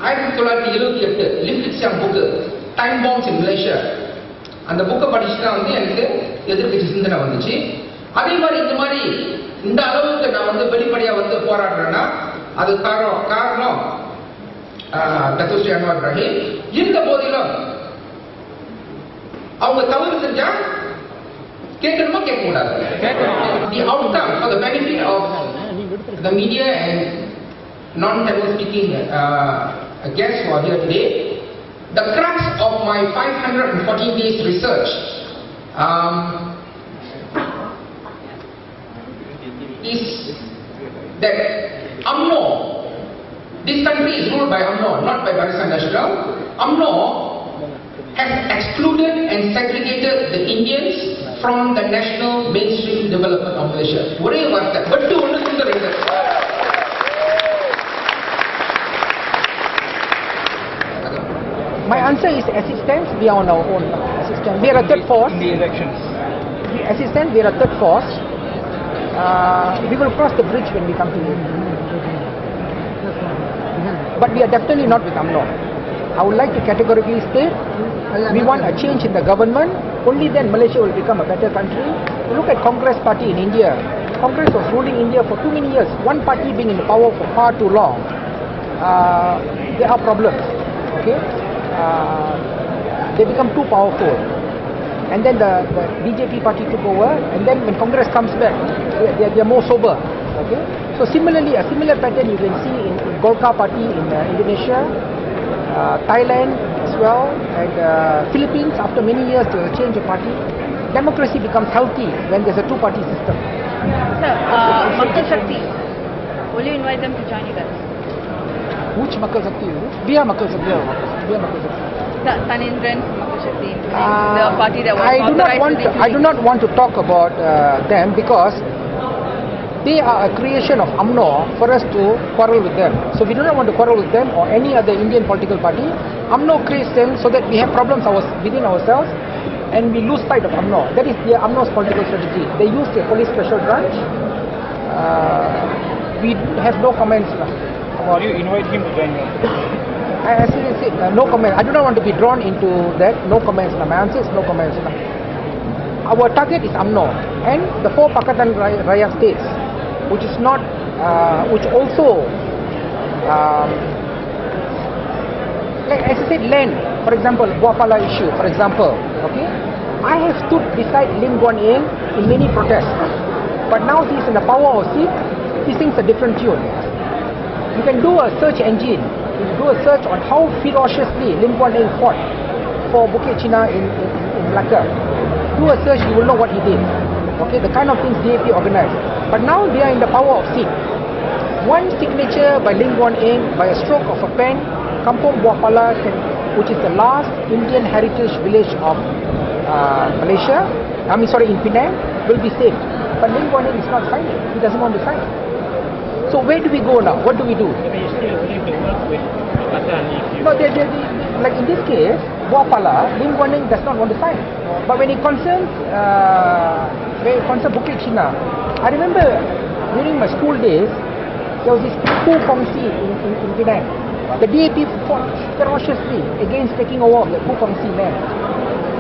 1978 Lim Kit Siang book time bombs in Malaysia. அந்த புக்கை படிச்சு தான் வந்து எனக்கு எதிர்க்கட்சி சிந்தனை வந்துச்சு. அதே மாதிரி இந்த அளவுக்கு நான் வந்து வெளிப்படையா வந்து போராடுறேன்னா அது காரணம் டத்தோ ஸ்ரீ அன்வார் இப்ராஹிம். இருந்த போதிலும் அவங்க தவறு செஞ்சா கேட்கணுமா கேட்க கூடாது. The outcome for the benefit of the media and non-Tamil speaking guests who are here today, the crux of my 514 days research is that UMNO, this country is ruled by UMNO, not by Barisan Nasional. UMNO has excluded and segregated the Indians from the national mainstream development of Malaysia. ஒரே வார்த்தை பட்டு ஒன்று இந்த ரெண்டு. My answer is assistance. We are on our own assistance. We are a third force. In the elections. Assistance. We are a third force. We will cross the bridge when we come to you. But we are definitely not with UMNO. I would like to categorically state we want a change in the government. Only then Malaysia will become a better country. Look at Congress party in India. Congress was ruling India for too many years. One party being in power for far too long. There are problems. Okay. They become too powerful. And then the BJP party took over. And then when Congress comes back, they are more sober. Okay. So similarly, a similar pattern you can see in Golkar party in Indonesia, Thailand as well, and Philippines. After many years to change of party, democracy becomes healthy when there's a two-party system. Sir, Makal Shakti, will you invite them to join you guys? Which Makal Shakti? We are Makal Shakti. We are Makal Shakti. Tanindran from Makal Shakti, the party that was authorized. I do not want to talk about them because they are a creation of UMNO for us to quarrel with them. So we do not want to quarrel with them or any other Indian political party. UMNO creates them so that we have problems within ourselves and we lose sight of UMNO. That is the UMNO's political strategy. They use the police special branch. We have no comments. Or you invite him to join you? I said, no comments. I do not want to be drawn into that. No comments. My answer is no comments. Our target is UMNO and the 4 Pakatan Raya states, which is not, which also, like as I said, land, for example, Buapala issue, for example, okay. I have stood beside Lim Guan Eng in many protests, but now he is in the power of seat, he sings a different tune. You can do a search engine, you can do a search on how ferociously Lim Guan Eng fought for Bukit China in Malacca. Do a search, you will know what he did. Okay, the kind of things DAP organized. But now they are in the power of seat. One signature by Lim Guan Eng, by a stroke of a pen, Kampung Buapala, which is the last Indian heritage village of Malaysia, in Penang, will be saved. But Lim Guan Eng is not signing. He doesn't want to sign. So where do we go now? What do we do? No, like in this case, Buapala, Lim Guan Eng does not want to sign. But when it concerns Bukit China, I remember during my school days, there was this Pu Kongsi in Penang. The DAP fought ferociously against taking over of the Pu Kongsi land.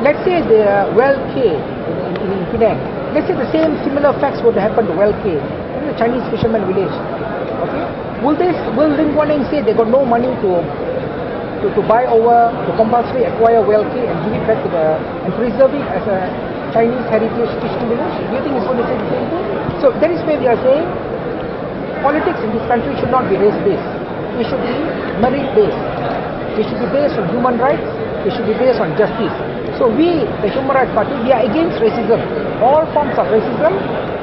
Let's say the Well K in Penang. Let's say the same similar facts would happen to Well K, the Chinese fisherman village. Okay, will Lim Guan Eng say they got no money to buy over, to compulsory acquire Well K and give it back to and preserve it as a Chinese heritage fishing village? Do you think it's going to say the same thing? So that is where we are saying politics in this country should not be race-based. It should be merit-based. It should be based on human rights. It should be based on justice. So we, the Human Rights Party, we are against racism. All forms of racism,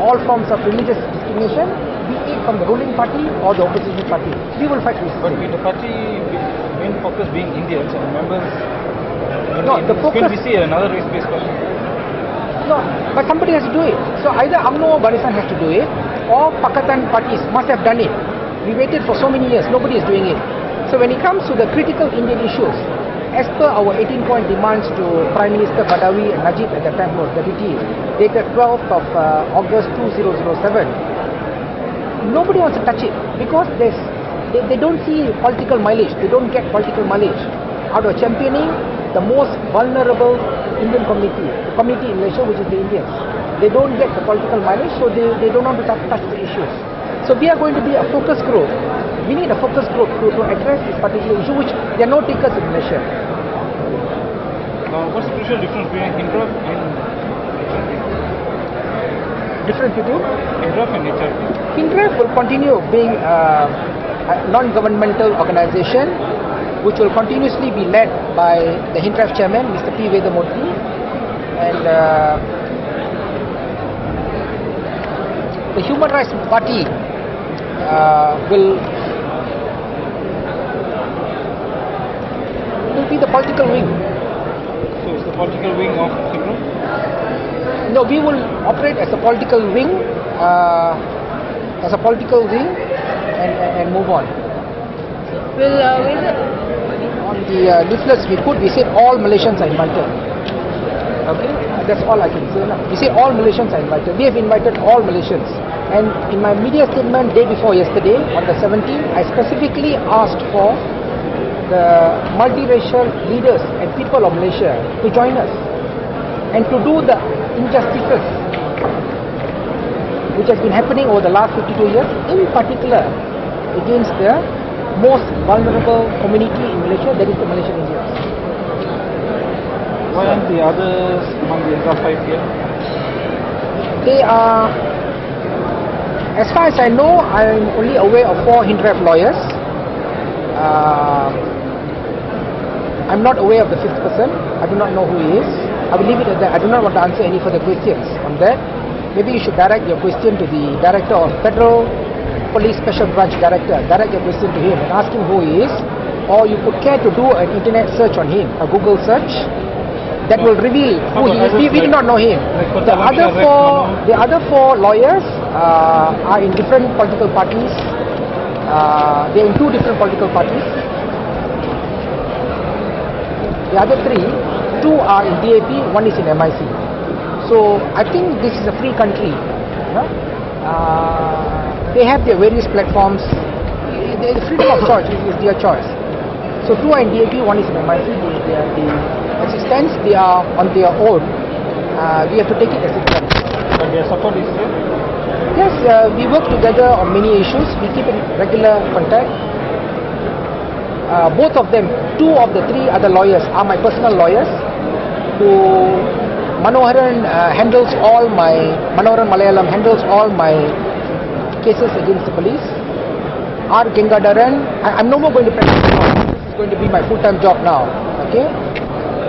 all forms of religious discrimination, be it from the ruling party or the opposition party. We will fight racism. But with the party main focus being Indians and members, no, the focus. Can we see another race-based party? No, but somebody has to do it. So either UMNO or Barisan has to do it, or Pakatan parties must have done it. We waited for so many years, nobody is doing it. So when it comes to the critical Indian issues, as per our 18-point demands to Prime Minister Badawi and Najib at that time was deputy, dated 12th of August 2007, nobody wants to touch it because there's they don't see political mileage. They don't get political mileage out of championing the most vulnerable Indian community, the community in Malaysia, which is the Indians. They don't get the political mileage, so they don't want to touch the issues. So we are going to be a focus group. We need a focus group to address this particular issue, which there are no takers in Malaysia. What's the crucial difference between HINDRAF and HRP? Difference between? HINDRAF and HRP. HINDRAF will continue being a non-governmental organization, which will continuously be led by the HINDRAF chairman, Mr. P. Vedamurthy, and the Human Rights Party will be the political wing. So it's the political wing of HINDRAF? No, we will operate as a political wing, and move on. Will On the leaflets we said all Malaysians are invited. Okay, that's all I can say now. We say all Malaysians are invited. We have invited all Malaysians. And in my media statement day before yesterday, on the 17th, I specifically asked for the multiracial leaders and people of Malaysia to join us and to do the injustices which has been happening over the last 52 years, in particular against the most vulnerable community in Malaysia, that is the Malaysian Indians. Why aren't the others among the HINDRAF 5 here? They are, as far as I know, I am only aware of 4 HINDRAF lawyers. I'm not aware of the 5th person. I do not know who he is. I will leave it at that. I do not want to answer any further questions on that. Maybe you should direct your question to the Director of Federal Police Special Branch Director. Direct your question to him and ask him who he is. Or you could care to do an internet search on him, a Google search. That will reveal who he is. We do not know him. The other four lawyers are in different political parties. They are in 2 different political parties. The other 2 are in DAP, 1 is in MIC. So I think this is a free country. They have their various platforms. The freedom of choice is their choice. So 2 are in DAP, 1 is in MIC. As it stands, they are on their own. We have to take it as it comes. But their support is there? Yes, we work together on many issues. We keep in regular contact. Both of them, 2 of the 3 other lawyers are my personal lawyers. Manoharan Malayalam handles all my cases against the police. R. Gengadaran, I'm no more going to practice law. This is going to be my full-time job now. Okay,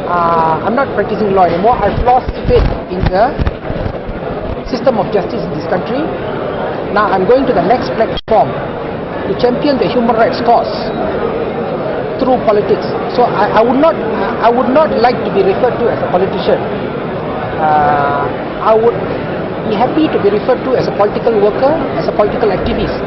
I'm not practicing law anymore. I've lost faith in the system of justice in this country. Now I'm going to the next platform to champion the human rights cause through politics. So I would not like to be referred to as a politician. I would be happy to be referred to as a political worker, as a political activist.